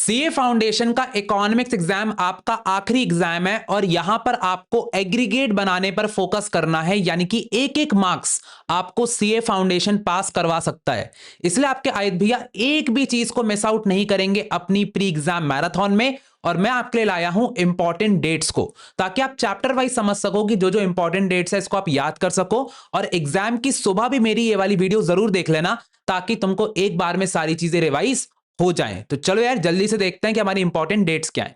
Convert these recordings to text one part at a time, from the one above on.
CA foundation का economics exam आपका आखिरी एग्जाम है और यहां पर आपको एग्रीगेट बनाने पर फोकस करना है, यानी कि एक एक मार्क्स आपको सीए फाउंडेशन पास करवा सकता है। इसलिए आपके आयत भैया एक भी चीज को मिस आउट नहीं करेंगे अपनी प्री एग्जाम मैराथन में। और मैं आपके लिए लाया हूं इंपॉर्टेंट डेट्स को, ताकि आप चैप्टर वाइज समझ सको कि जो जो इंपॉर्टेंट डेट्स है इसको आप याद कर सको। और एग्जाम की सुबह भी मेरी ये वाली वीडियो जरूर देख लेना, ताकि तुमको एक बार में सारी चीजें रिवाइज हो जाएं। तो चलो यार जल्दी से देखते हैं कि हमारी इंपॉर्टेंट डेट्स क्या हैं।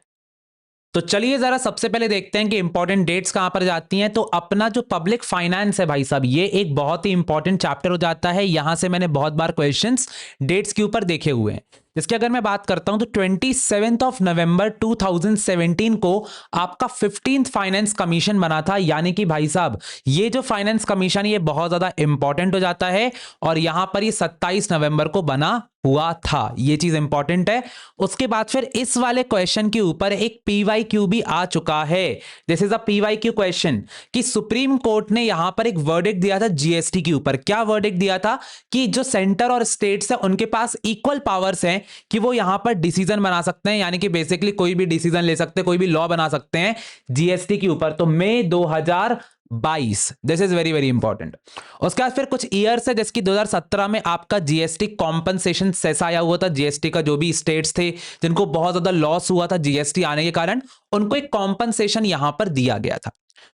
तो चलिए जरा सबसे पहले देखते हैं कि इंपॉर्टेंट डेट्स कहां पर जाती हैं। तो अपना जो पब्लिक फाइनेंस है भाई साहब, ये एक बहुत ही इंपॉर्टेंट चैप्टर हो जाता है। यहां से मैंने बहुत बार क्वेश्चंस डेट्स के ऊपर देखे हुए हैं। जिसकी अगर मैं बात करता हूं तो 27 नवंबर 2017 को आपका 15th फाइनेंस कमीशन बना था। यानी कि भाई साहब ये जो फाइनेंस कमीशन ये बहुत ज्यादा इंपॉर्टेंट हो जाता है, और यहां पर ये 27 नवंबर को बना हुआ था। ये चीज इंपॉर्टेंट है। उसके बाद फिर इस वाले क्वेश्चन के ऊपर एक पीवाईक्यू भी आ चुका है। This is a PYQ question कि सुप्रीम कोर्ट ने यहां पर एक वर्डिक्ट दिया था जीएसटी के ऊपर। क्या वर्डिक्ट दिया था कि जो सेंटर और स्टेट्स है उनके पास इक्वल पावर्स हैं कि वो यहां पर डिसीजन बना सकते हैं, यानी कि बेसिकली कोई भी डिसीजन ले सकते हैं, कोई भी लॉ बना सकते हैं जीएसटी के ऊपर। तो मई 2022, this is very very important. उसके बाद फिर कुछ ईयर्स है, जैसे कि 2017 में आपका जीएसटी कॉम्पनसेशन सेस आया हुआ था। जीएसटी का जो भी स्टेट्स थे जिनको बहुत ज्यादा लॉस हुआ था जीएसटी आने के कारण, उनको एक कॉम्पनसेशन यहां पर दिया गया था।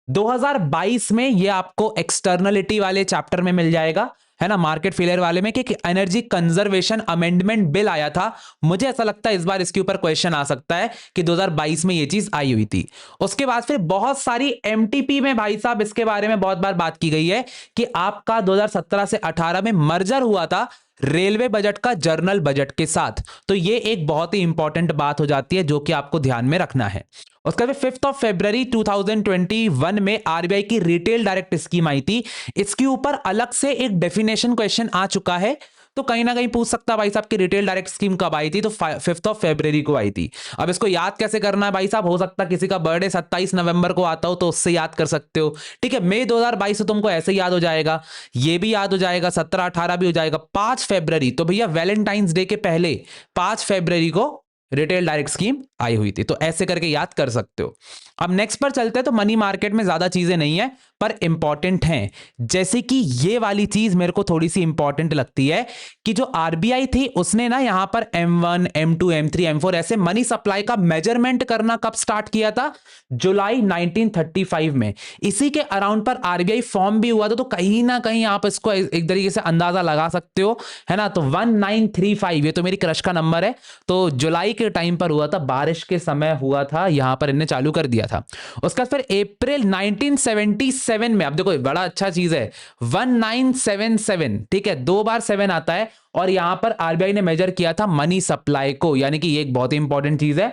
2022 में ये आपको एक्सटर्नलिटी वाले चैप्टर में मिल जाएगा, है ना, मार्केट फेलियर वाले में, कि एनर्जी कंजर्वेशन अमेंडमेंट बिल आया था। मुझे ऐसा लगता है इस बार इसके ऊपर क्वेश्चन आ सकता है कि 2022 में ये चीज आई हुई थी। उसके बाद फिर बहुत सारी एमटीपी में भाई साहब इसके बारे में बहुत बार बात की गई है कि आपका 2017 से 18 में मर्जर हुआ था रेलवे बजट का जर्नल बजट के साथ। तो ये एक बहुत ही इंपॉर्टेंट बात हो जाती है जो कि आपको ध्यान में रखना है। उसका फिर 5 फरवरी 2021 में आरबीआई की रिटेल डायरेक्ट स्कीम आई थी। इसके ऊपर अलग से एक डेफिनेशन क्वेश्चन आ चुका है। तो कहीं ना कहीं पूछ सकता है भाई साहब की रिटेल डायरेक्ट स्कीम कब आई थी, तो 5 फरवरी को आई थी। अब इसको याद कैसे करना है भाई साहब, हो सकता है किसी का बर्थडे 27 नवंबर को आता हो तो उससे याद कर सकते हो। ठीक है, मई 2022 से तुमको ऐसे याद हो जाएगा, ये भी याद हो जाएगा, 17-18 भी हो जाएगा। 5 फरवरी तो भैया वैलेंटाइंस डे के पहले 5 फरवरी को रिटेल डायरेक्ट स्कीम आई हुई थी। तो ऐसे करके याद कर सकते हो। अब नेक्स्ट पर चलते हैं। तो मनी मार्केट में ज्यादा चीजें नहीं है पर इंपॉर्टेंट हैं, जैसे कि ये वाली चीज मेरे को थोड़ी सी इंपॉर्टेंट लगती है कि जो आरबीआई थी उसने ना यहां पर M1, M2, M3, M4 ऐसे मनी सप्लाई का मेजरमेंट करना कब स्टार्ट किया था? जुलाई 1935 में। इसी के अराउंड पर आरबीआई फॉर्म भी हुआ था। तो कहीं ना कहीं आप इसको एक तरीके से अंदाजा लगा सकते हो, है ना। तो 1935 ये तो मेरी क्रश का नंबर है। तो जुलाई के टाइम पर हुआ था, बारिश के समय हुआ था, यहां पर इन्हें चालू कर दिया था। उसका फिर अप्रैल 1977 में, अब देखो बड़ा अच्छा चीज है, 1977, ठीक है, 2 बार 7 आता है, और यहां पर आरबीआई ने मेजर किया था मनी सप्लाई को, यानी कि ये एक बहुत ही इंपॉर्टेंट चीज है।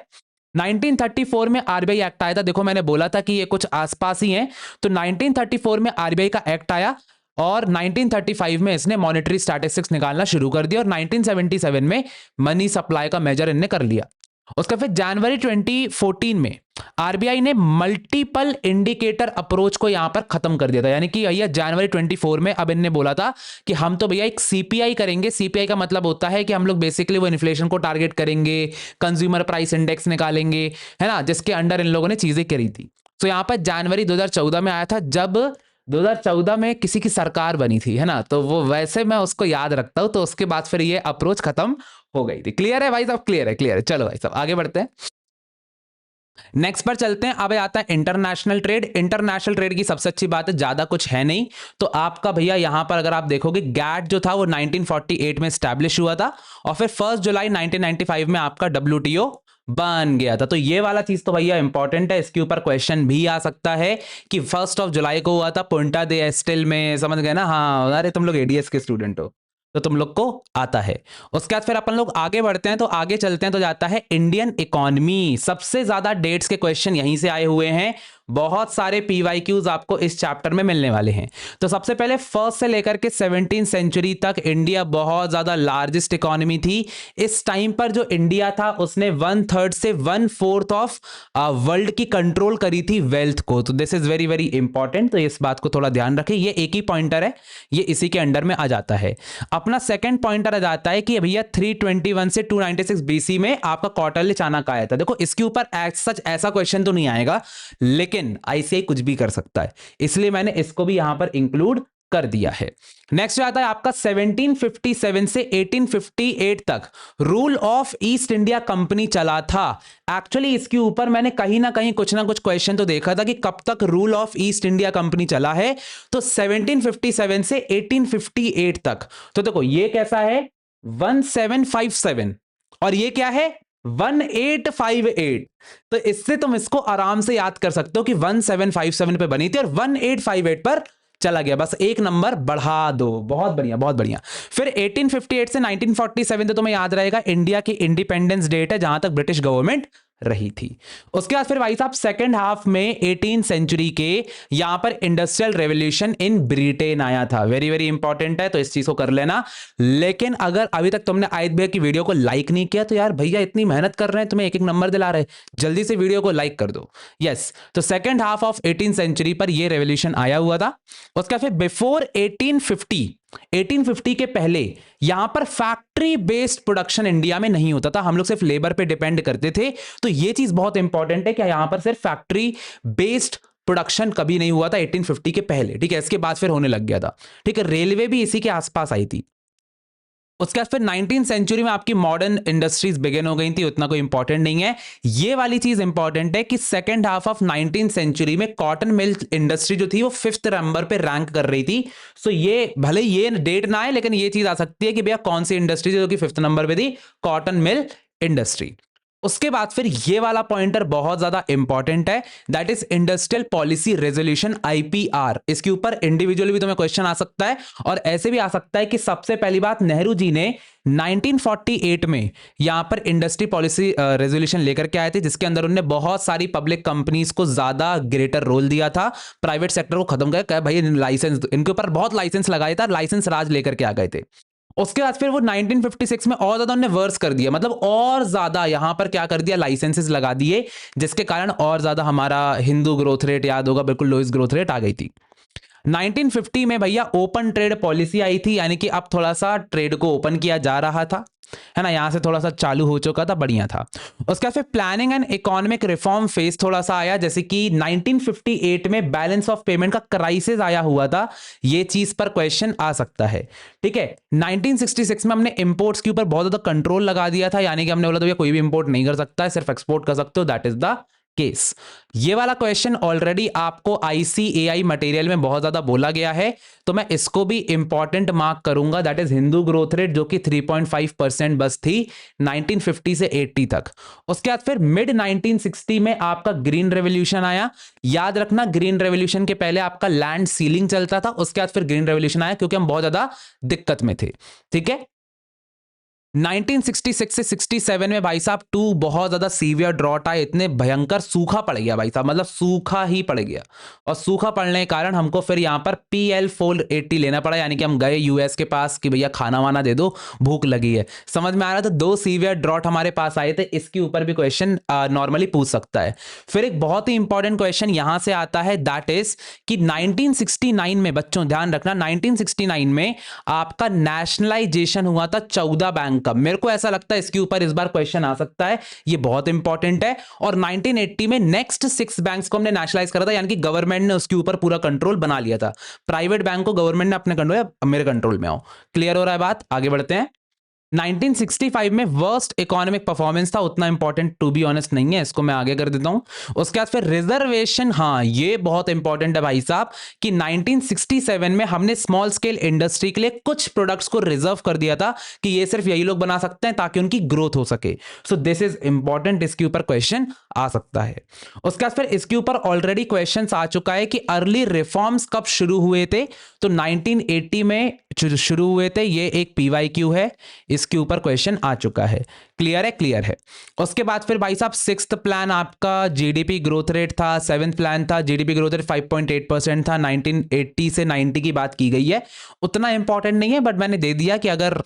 1934 में आरबीआई एक्ट आया था। देखो मैंने बोला था कि ये कुछ आसपास ही है। तो 1934 में आरबीआई का एक्ट आया और 1935 में इसने मॉनेटरी स्टैटिस्टिक्स निकालना शुरू कर दिया, और 1977 में मनी सप्लाई का मेजर इनने कर लिया। उसका फिर जनवरी 2014 में आरबीआई ने मल्टीपल इंडिकेटर अप्रोच को यहां पर खत्म कर दिया था। यानी कि भैया जनवरी 24 में अब इनने बोला था कि हम तो भैया एक सीपीआई करेंगे। सीपीआई का मतलब होता है कि हम लोग बेसिकली वो इन्फ्लेशन को टारगेट करेंगे, कंज्यूमर प्राइस इंडेक्स निकालेंगे, है ना, जिसके अंडर इन लोगों ने चीजें करी थी। तो यहां पर जनवरी 2014 में आया था, जब 2014 में किसी की सरकार बनी थी, है ना। तो वो वैसे मैं उसको याद रखता हूं। तो उसके बाद फिर ये अप्रोच खत्म हो गई थी। क्लियर है भाई साहब? क्लियर है, क्लियर है। चलो भाई साहब आगे बढ़ते हैं, नेक्स्ट पर चलते हैं। अब आता है इंटरनेशनल ट्रेड। इंटरनेशनल ट्रेड की सबसे अच्छी बात है ज्यादा कुछ है नहीं। तो आपका भैया यहां पर अगर आप देखोगे गैट जो था वो 1948 में स्टैब्लिश हुआ था, और फिर 1 जुलाई 1995 में आपका डब्ल्यूटीओ बन गया था। तो ये वाला चीज तो भैया इंपॉर्टेंट है, इसके ऊपर क्वेश्चन भी आ सकता है कि 1 जुलाई को हुआ था पुंटा दे एस्टिल में, समझ गए ना। हाँ अरे तुम लोग एडीएस के स्टूडेंट हो तो तुम लोग को आता है। उसके बाद फिर अपन लोग आगे बढ़ते हैं। तो आगे चलते हैं तो जाता है इंडियन इकोनॉमी। सबसे ज्यादा डेट्स के क्वेश्चन यहीं से आए हुए हैं। बहुत सारे पीवाईक्यूज आपको इस चैप्टर में मिलने वाले हैं। तो सबसे पहले फर्स्ट से लेकर के 17th सेंचुरी तक इंडिया बहुत ज्यादा लार्जेस्ट इकोनॉमी थी। इस टाइम पर जो इंडिया था उसने 1/3 से 1/4 ऑफ वर्ल्ड की कंट्रोल करी थी वेल्थ को। तो this is very very important, तो इस बात को थोड़ा ध्यान रखें। ये एक ही पॉइंटर है, ये इसी के अंडर में आ जाता है। अपना सेकंड पॉइंटर आ जाता है कि भैया 321 से 296 बीसी में आपका क्वार्टरली चाणक्य आया था। देखो इसके ऊपर सच ऐसा क्वेश्चन तो नहीं आएगा, लेकिन आईसीआई कुछ भी कर सकता है, इसलिए मैंने इसको भी यहां पर इंक्लूड कर दिया है। नेक्स्ट आता है आपका 1757 से 1858 तक rule of east India company चला था। एक्चुअली इसके ऊपर मैंने कहीं ना कहीं कुछ ना कुछ क्वेश्चन तो देखा था कि कब तक rule of east India company चला है। तो 1757 से 1858 तक। तो देखो ये कैसा है 1757 और ये क्या है 1858। तो इससे तुम इसको आराम से याद कर सकते हो कि 1757 पे बनी थी और 1858 पर चला गया, बस एक नंबर बढ़ा दो। बहुत बढ़िया बहुत बढ़िया। फिर 1858 से 1947 तो तुम्हें याद रहेगा इंडिया की इंडिपेंडेंस डेट है, जहां तक ब्रिटिश गवर्नमेंट रही थी। उसके बाद फिर भाई साहब सेकंड हाफ में 18th सेंचुरी के यहां पर इंडस्ट्रियल रेवोल्यूशन इन ब्रिटेन आया था। वेरी वेरी इंपॉर्टेंट है, तो इस चीज को कर लेना। लेकिन अगर अभी तक तुमने आयत भैया की वीडियो को लाइक नहीं किया तो यार भैया इतनी मेहनत कर रहे हैं, तुम्हें एक एक नंबर दिला रहे, जल्दी से वीडियो को लाइक कर दो। यस, तो second half of 18th century पर यह रेवोल्यूशन आया हुआ था। उसका फिर बिफोर 1850 के पहले यहां पर फैक्ट्री बेस्ड प्रोडक्शन इंडिया में नहीं होता था, हम लोग सिर्फ लेबर पे डिपेंड करते थे। तो ये चीज बहुत इंपॉर्टेंट है कि यहां पर सिर्फ फैक्ट्री बेस्ड प्रोडक्शन कभी नहीं हुआ था 1850 के पहले, ठीक है। इसके बाद फिर होने लग गया था, ठीक है। रेलवे भी इसी के आसपास आई थी। उसके बाद फिर 19th सेंचुरी में आपकी मॉडर्न इंडस्ट्रीज बिगिन हो गई थी, उतना कोई इंपॉर्टेंट नहीं है। ये वाली चीज इंपॉर्टेंट है कि second half of 19th century में कॉटन मिल इंडस्ट्री जो थी वो 5th नंबर पे रैंक कर रही थी। सो ये भले ये डेट ना है, लेकिन ये चीज आ सकती है कि भैया कौन सी इंडस्ट्री जो कि 5th नंबर पे थी, कॉटन मिल इंडस्ट्री। उसके बाद फिर ये वाला पॉइंटर बहुत ज्यादा इंपॉर्टेंट है, that is industrial policy resolution IPR. इसके ऊपर इंडिविजुअली भी तुम्हें क्वेश्चन आ सकता है और ऐसे भी आ सकता है कि सबसे पहली बात नेहरू जी ने 1948 में यहां पर इंडस्ट्री पॉलिसी रेजोल्यूशन लेकर के आए थे, जिसके अंदर उन्होंने बहुत सारी पब्लिक कंपनीज को ज्यादा ग्रेटर रोल दिया था, प्राइवेट सेक्टर को खत्म कर भाई लाइसेंस, इनके ऊपर बहुत लाइसेंस लगाया था, लाइसेंस राज लेकर के आ गए थे। उसके बाद फिर वो 1956 में और ज्यादा उन्होंने वर्स कर दिया, मतलब और ज्यादा यहां पर क्या कर दिया, लाइसेंसेस लगा दिए, जिसके कारण और ज्यादा हमारा हिंदू ग्रोथ रेट याद होगा बिल्कुल लोएस्ट ग्रोथ रेट आ गई थी। 1950 में भैया ओपन ट्रेड पॉलिसी आई थी, यानी कि अब थोड़ा सा ट्रेड को ओपन किया जा रहा था, है ना, यहां से थोड़ा सा चालू हो चुका था, बढ़िया था। उसके बाद फिर planning and economic reform phase थोड़ा सा आया, जैसे कि 1958 में बैलेंस ऑफ पेमेंट का क्राइसिस आया हुआ था, ये चीज पर क्वेश्चन आ सकता है, ठीक है। 1966 में हमने इंपोर्ट्स के ऊपर बहुत ज्यादा कंट्रोल लगा दिया था, यानी कि हमने बोला था कोई भी इंपोर्ट नहीं कर सकता है, सिर्फ एक्सपोर्ट कर सकते हो, दैट इज द केस। ये वाला क्वेश्चन ऑलरेडी आपको आईसीएआई मटेरियल में बहुत ज्यादा बोला गया है, तो मैं इसको भी इंपॉर्टेंट मार्क करूंगा, that is Hindu growth rate जो कि 3.5% बस थी 1950 से 80 तक। उसके बाद फिर मिड 1960 में आपका ग्रीन रेवोल्यूशन आया। याद रखना ग्रीन रेवोल्यूशन के पहले आपका लैंड सीलिंग चलता था, उसके बाद फिर ग्रीन रेवोल्यूशन आया क्योंकि हम बहुत ज्यादा दिक्कत में थे, ठीक है। 1966 से 67 में भाई साहब बहुत ज्यादा सीवियर ड्रॉट आए, इतने भयंकर सूखा पड़ गया भाई साहब, मतलब सूखा ही पड़ गया, और सूखा पड़ने के कारण हमको फिर यहां पर PL 480 लेना पड़ा, यानी कि हम गए यूएस के पास कि भैया खाना वाना दे दो, भूख लगी है, समझ में आ रहा था। 2 सीवियर ड्रॉट हमारे पास आए थे, इसके ऊपर भी क्वेश्चन नॉर्मली पूछ सकता है। फिर एक बहुत ही इंपॉर्टेंट क्वेश्चन यहां से आता है, दैट इज कि 1969 में, बच्चों ध्यान रखना, 1969 में आपका नेशनलाइजेशन हुआ था 14 बैंक का। मेरे को ऐसा लगता है इसके ऊपर इस बार क्वेश्चन आ सकता है, ये बहुत इंपॉर्टेंट है। और 1980 में नेक्स्ट 6 बैंक्स को हमने नेशनलाइज करा था, यानी कि गवर्नमेंट ने उसके ऊपर पूरा कंट्रोल बना लिया था। प्राइवेट बैंक को गवर्नमेंट ने अपने कंट्रोल, मेरे कंट्रोल में आओ। क्लियर हो रहा है बात, आगे बढ़ते हैं। 1965 में वर्स्ट इकोनॉमिक परफॉर्मेंस था, उतना इंपॉर्टेंट टू बी ऑनेस्ट नहीं है, इसको मैं आगे कर देता हूं। उसके बाद फिर रिजर्वेशन, हाँ ये बहुत इंपॉर्टेंट है भाई साहब, कि 1967 में हमने स्मॉल स्केल इंडस्ट्री के लिए कुछ प्रोडक्ट्स को रिजर्व कर दिया था कि ये सिर्फ यही लोग बना सकते हैं ताकि उनकी ग्रोथ हो सके। सो दिस इज इंपॉर्टेंट, इसके ऊपर क्वेश्चन आ सकता है। उसके बाद फिर इसके ऊपर ऑलरेडी क्वेश्चन आ चुका है कि अर्ली रिफॉर्म्स कब शुरू हुए थे, तो 1980 में शुरू हुए थे। ये एक पीवाईक्यू है, इसके ऊपर क्वेश्चन आ चुका है। क्लियर है? क्लियर है। उसके बाद फिर भाई साहब सिक्स्थ प्लान आपका जीडीपी ग्रोथ रेट था, सेवेंथ प्लान था जीडीपी ग्रोथ रेट 5.8% था। 1980 से 90 की बात की गई है, उतना इंपॉर्टेंट नहीं है, बट मैंने दे दिया कि अगर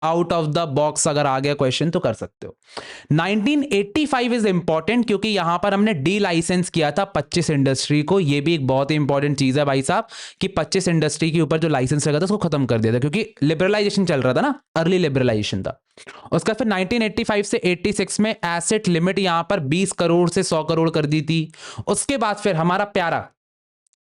आउट ऑफ द बॉक्स अगर आ गया क्वेश्चन तो कर सकते हो। 1985 इज इंपॉर्टेंट क्योंकि यहां पर हमने डी लाइसेंस किया था 25 इंडस्ट्री को। यह भी एक बहुत ही इंपॉर्टेंट चीज है भाई साहब कि 25 इंडस्ट्री के ऊपर जो लाइसेंस लगा था उसको खत्म कर दिया था, क्योंकि लिबरलाइजेशन चल रहा था ना, अर्ली लिबरलाइजेशन था। उसका फिर 1985 से 86 में एसेट लिमिट यहां पर 20 करोड़ से 100 करोड़ कर दी थी। उसके बाद फिर हमारा प्यारा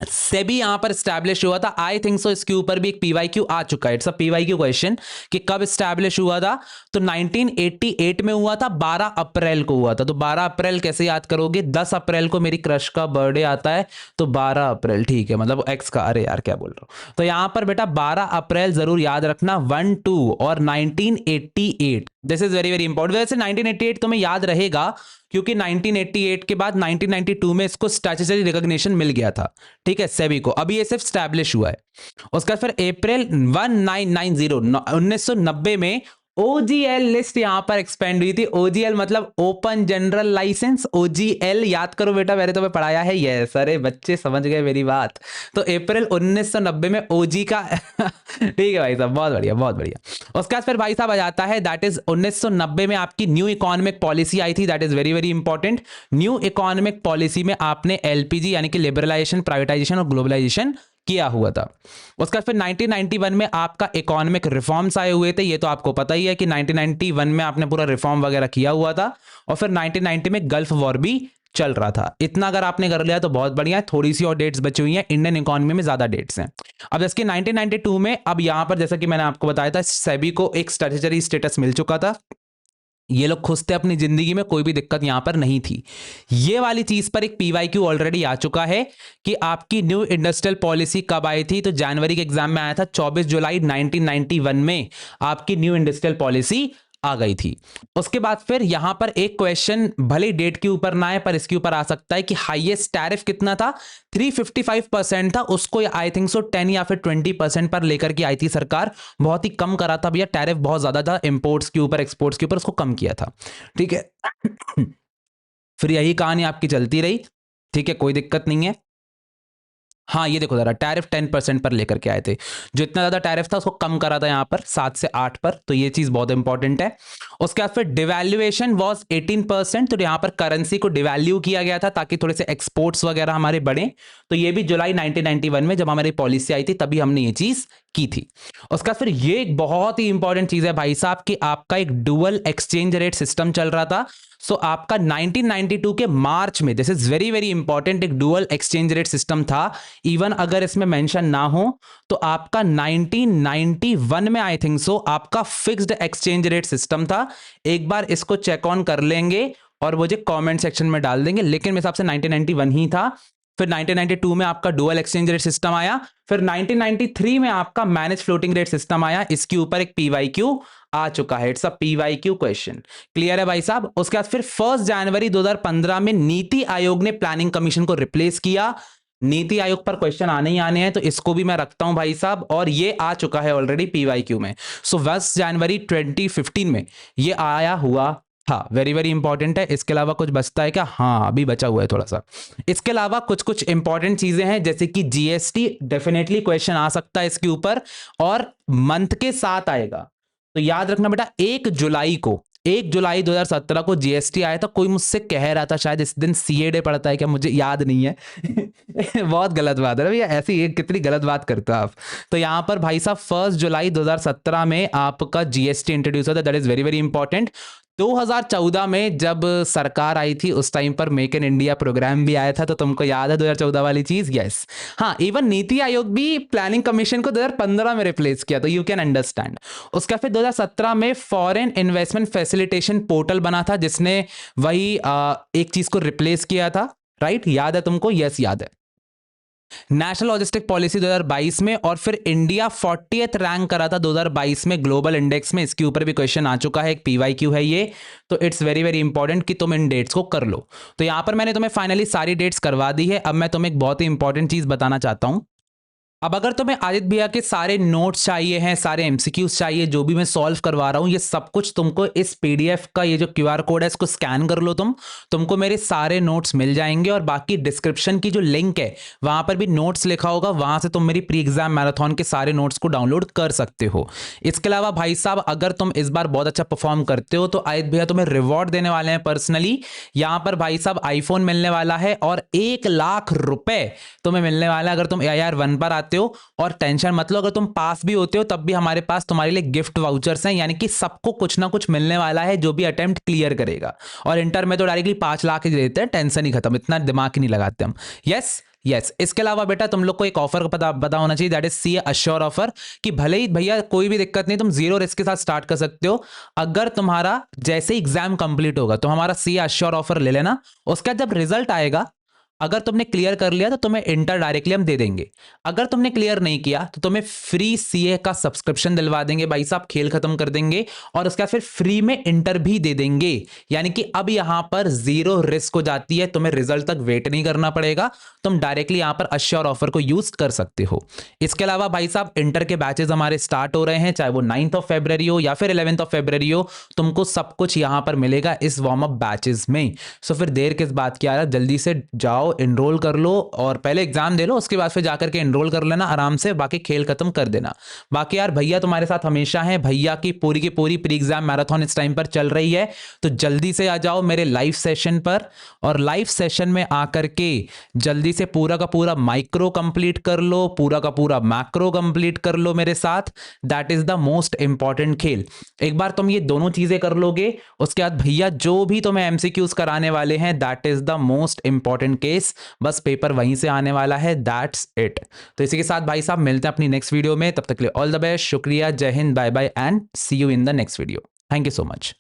सेबी यहां पर स्टैब्लिश हुआ था। आई थिंक सो इसके ऊपर भी एक पीवाईक्यू आ चुका है। इट्स अ पीवाईक्यू क्वेश्चन कि कब स्टैब्लिश हुआ था, तो 1988 में हुआ था, 12 अप्रैल को हुआ था। तो 12 अप्रैल कैसे याद करोगे? 10 अप्रैल को मेरी क्रश का बर्थडे आता है, तो 12 अप्रैल, ठीक है, मतलब एक्स का, अरे यार क्या बोल रहा हूं। तो यहां पर बेटा 12 अप्रैल जरूर याद रखना, 1 2 और 1988। This is very very important. वैसे 1988 तुम्हें याद रहेगा क्योंकि 1988 के बाद 1992 में इसको स्टैट्यूटरी रिकॉग्निशन मिल गया था, ठीक है, सेबी को। अभी ये सिर्फ स्टैब्लिश हुआ है। उसका फिर अप्रैल 1990 में ओजीएल लिस्ट यहां पर एक्सपेंड हुई थी। ओजीएल मतलब ओपन जनरल लाइसेंस, ओजीएल याद करो बेटा, मैंने तुम्हें पढ़ाया है। यस, अरे बच्चे समझ गए मेरी बात। तो अप्रैल 1990 में ओजी का ठीक है भाई साहब, बहुत बढ़िया बहुत बढ़िया। उसके बाद फिर भाई साहब आ जाता है, दैट इज 1990 में आपकी न्यू इकोनॉमिक पॉलिसी आई थी। That is very very important. New economic policy में आपने एलपीजी यानी कि लिबरलाइजेशन, प्राइवेटाइजेशन और ग्लोबलाइजेशन किया हुआ था। उसका फिर 1991 में आपका इकोनॉमिक रिफॉर्म्स आए हुए थे। ये तो आपको पता ही है कि 1991 में आपने पूरा रिफॉर्म वगैरह किया हुआ था। और फिर 1990 में गल्फ वॉर भी चल रहा था। इतना अगर आपने कर लिया तो बहुत बढ़िया है। थोड़ी सी और डेट्स बची हुई हैं, इंडियन इकोनॉमी में ज्यादा डेट्स हैं। अब जैसे 1992 में, अब यहां पर जैसा कि मैंने आपको बताया था, सेबी को एक स्टैट्यूटरी स्टेटस मिल चुका था। ये लोग खुश थे अपनी जिंदगी में, कोई भी दिक्कत यहां पर नहीं थी। ये वाली चीज पर एक पीवाईक्यू ऑलरेडी आ चुका है कि आपकी न्यू इंडस्ट्रियल पॉलिसी कब आई थी, तो जनवरी के एग्जाम में आया था, 24 जुलाई 1991 में आपकी न्यू इंडस्ट्रियल पॉलिसी आ गई थी। उसके बाद फिर यहां पर एक क्वेश्चन भले डेट के ऊपर ना है पर इसके ऊपर आ सकता है कि हाईएस्ट टैरिफ कितना था? 355% था। उसको आई थिंक सो 10 या फिर 20% पर लेकर के आई थी सरकार। बहुत ही कम करा था भैया, टैरिफ बहुत ज्यादा था इंपोर्ट्स के ऊपर, एक्सपोर्ट्स के ऊपर, उसको कम किया था, ठीक है। फिर यही कहानी आपकी चलती रही, ठीक है, कोई दिक्कत नहीं है। हाँ ये देखो जरा, टैरिफ 10% पर लेकर के आए थे। जो इतना ज्यादा टैरिफ था उसको कम करा था यहाँ पर 7 से 8 पर, तो ये चीज बहुत इंपॉर्टेंट है। उसके बाद फिर डिवैल्यूएशन वाज 18%, तो यहाँ पर करेंसी को डिवैल्यू किया गया था ताकि थोड़े से एक्सपोर्ट्स वगैरह हमारे बढ़े। तो ये भी जुलाई 1991 में जब हमारी पॉलिसी आई थी तभी हमने ये चीज की थी। उसका फिर ये एक बहुत ही इंपॉर्टेंट चीज है भाई साहब कि आपका एक डुअल एक्सचेंज रेट सिस्टम चल रहा था। सो आपका 1992 के मार्च में, this is very very important, एक डुअल एक्सचेंज रेट सिस्टम था। इवन अगर इसमें मेंशन ना हो तो आपका 1991 में आई थिंक सो आपका फिक्स्ड एक्सचेंज रेट सिस्टम था। एक बार इसको चेक ऑन कर लेंगे और मुझे कमेंट सेक्शन में डाल देंगे, लेकिन मेरे हिसाब से 1991 ही था। फिर 1992 में आपका डुअल एक्सचेंज रेट सिस्टम आया। फिर 1993 में आपका मैनेज फ्लोटिंग रेट सिस्टम आया। इसके ऊपर एक पीवाईक्यू आ चुका है। It's a PYQ question. Clear है भाई साहब? उसके बाद फिर 1 जनवरी 2015 में नीति आयोग ने प्लानिंग कमीशन को रिप्लेस किया। नीति आयोग पर क्वेश्चन आने ही आने हैं, तो इसको भी मैं रखता हूं भाई साहब, और ये आ चुका है ऑलरेडी पीवाईक्यू में। सो 10 जनवरी 2015 में ये आया हुआ। हाँ वेरी वेरी इंपॉर्टेंट है। इसके अलावा कुछ बचता है क्या? हाँ अभी बचा हुआ है थोड़ा सा। इसके अलावा कुछ कुछ इंपॉर्टेंट चीजें हैं, जैसे कि जीएसटी, डेफिनेटली क्वेश्चन आ सकता है इसके ऊपर, और मंथ के साथ आएगा। तो याद रखना बेटा, 1 जुलाई 2017 को जीएसटी आया था। कोई मुझसे कह रहा था शायद इस दिन सीए डे पड़ता है क्या, मुझे याद नहीं है। बहुत गलत बात है भैया, ऐसी कितनी गलत बात करते हो आप। तो यहां पर भाई साहब 1 जुलाई 2017 में आपका जीएसटी इंट्रोड्यूस होता है। That is very very important. 2014 में जब सरकार आई थी उस टाइम पर मेक इन इंडिया प्रोग्राम भी आया था, तो तुमको याद है 2014 वाली चीज? यस। हाँ, इवन नीति आयोग भी प्लानिंग कमीशन को 2015 में रिप्लेस किया, तो यू कैन अंडरस्टैंड। उसका फिर 2017 में फॉरेन इन्वेस्टमेंट फैसिलिटेशन पोर्टल बना था, जिसने वही एक चीज को रिप्लेस किया था, राइट? याद है तुमको? यस याद है। नेशनल लॉजिस्टिक पॉलिसी 2022 में, और फिर इंडिया 40th रैंक करा था 2022 में ग्लोबल इंडेक्स में। इसके ऊपर भी क्वेश्चन आ चुका है, एक पीवाईक्यू है ये, तो इट्स वेरी वेरी इंपॉर्टेंट कि तुम इन डेट्स को कर लो। तो यहां पर मैंने तुम्हें फाइनली सारी डेट्स करवा दी है। अब मैं तुम्हें एक बहुत ही इंपॉर्टेंट चीज बताना चाहता हूं। अब अगर तुम्हें आदित्य भैया के सारे नोट्स चाहिए हैं, सारे एमसीक्यूज चाहिए, जो भी मैं सॉल्व करवा रहा हूं, ये सब कुछ तुमको इस पीडीएफ का ये जो क्यूआर कोड है इसको स्कैन कर लो तुमको मेरे सारे नोट्स मिल जाएंगे। और बाकी डिस्क्रिप्शन की जो लिंक है वहां पर भी नोट्स लिखा होगा, वहां से तुम मेरी प्री एग्जाम मैराथन के सारे नोट्स को डाउनलोड कर सकते हो। इसके अलावा भाई साहब, अगर तुम इस बार बहुत अच्छा परफॉर्म करते हो तो आदित्य भैया तुम्हें रिवॉर्ड देने वाले हैं पर्सनली। यहां पर भाई साहब आईफोन मिलने वाला है और 1 लाख रुपए तुम्हें मिलने वाला है अगर तुम AIR 1 पर आते हो। और टेंशन मत लो, अगर तुम पास भी होते हो तब भी हमारे पास तुम्हारे लिए गिफ्ट वाउचर्स हैं, यानी कि सबको कुछ ना कुछ मिलने वाला है जो भी अटेम्प्ट क्लियर करेगा। और इंटर में तो डायरेक्टली 5 लाख ही देते हैं, टेंशन ही खत्म, इतना दिमाग ही नहीं लगाते हम। यस। इसके अलावा बेटा तुम लोग को एक ऑफर का पता होना चाहिए, that is CA assure offer, कि भले ही भैया कोई भी दिक्कत नहीं, तुम 0 रिस्क के साथ स्टार्ट कर सकते हो। अगर तुम्हारा जैसे ही एग्जाम कंप्लीट होगा तो हमारा CA अश्योर ऑफर ले लेना। उसके बाद जब रिजल्ट आएगा, अगर तुमने क्लियर कर लिया तो तुम्हें इंटर डायरेक्टली हम दे देंगे। अगर तुमने क्लियर नहीं किया तो तुम्हें फ्री CA का सब्सक्रिप्शन दिलवा देंगे भाई साहब, खेल खत्म कर देंगे। और उसके बाद फिर फ्री में इंटर भी दे देंगे, यानी कि अब यहां पर 0 रिस्क हो जाती है, तुम्हें रिजल्ट तक वेट नहीं करना पड़ेगा, तुम डायरेक्टली यहां पर अश्योर ऑफर को यूज कर सकते हो। इसके अलावा भाई साहब इंटर के बैचेस हमारे स्टार्ट हो रहे हैं, चाहे वो 9th ऑफ फरवरी हो या फिर 11th ऑफ फरवरी हो, तुमको सब कुछ यहां पर मिलेगा इस वार्म अप बैचेस में। सो फिर देर किस बात की, आ रहा जल्दी से जाओ, एनरोल कर लो, और पहले एग्जाम दे लो, उसके बाद फिर जाकर के एनरोल कर लेना आराम से, बाकी खेल खत्म कर देना। बाकी यार भैया तुम्हारे साथ हमेशा हैं, भैया की पूरी प्री एग्जाम मैराथन इस टाइम पर चल रही है, तो जल्दी से आ जाओ मेरे लाइव सेशन पर। और लाइव सेशन में आकर के जल्दी से पूरा का पूरा माइक्रो कंप्लीट कर लो, पूरा का पूरा मैक्रो कंप्लीट कर लो मेरे साथ। That is the most important खेल। एक बार तुम ये दोनों चीजें कर लोगे, उसके बाद भैया जो भी तुम्हें एमसीक्यूज कराने वाले हैं, that is the most important case, बस पेपर वहीं से आने वाला है, दैट्स इट। तो इसी के साथ भाई साहब मिलते हैं अपनी नेक्स्ट वीडियो में, तब तक के लिए ऑल द बेस्ट, शुक्रिया, जय हिंद, bye bye and see you in the next video. Thank you so much.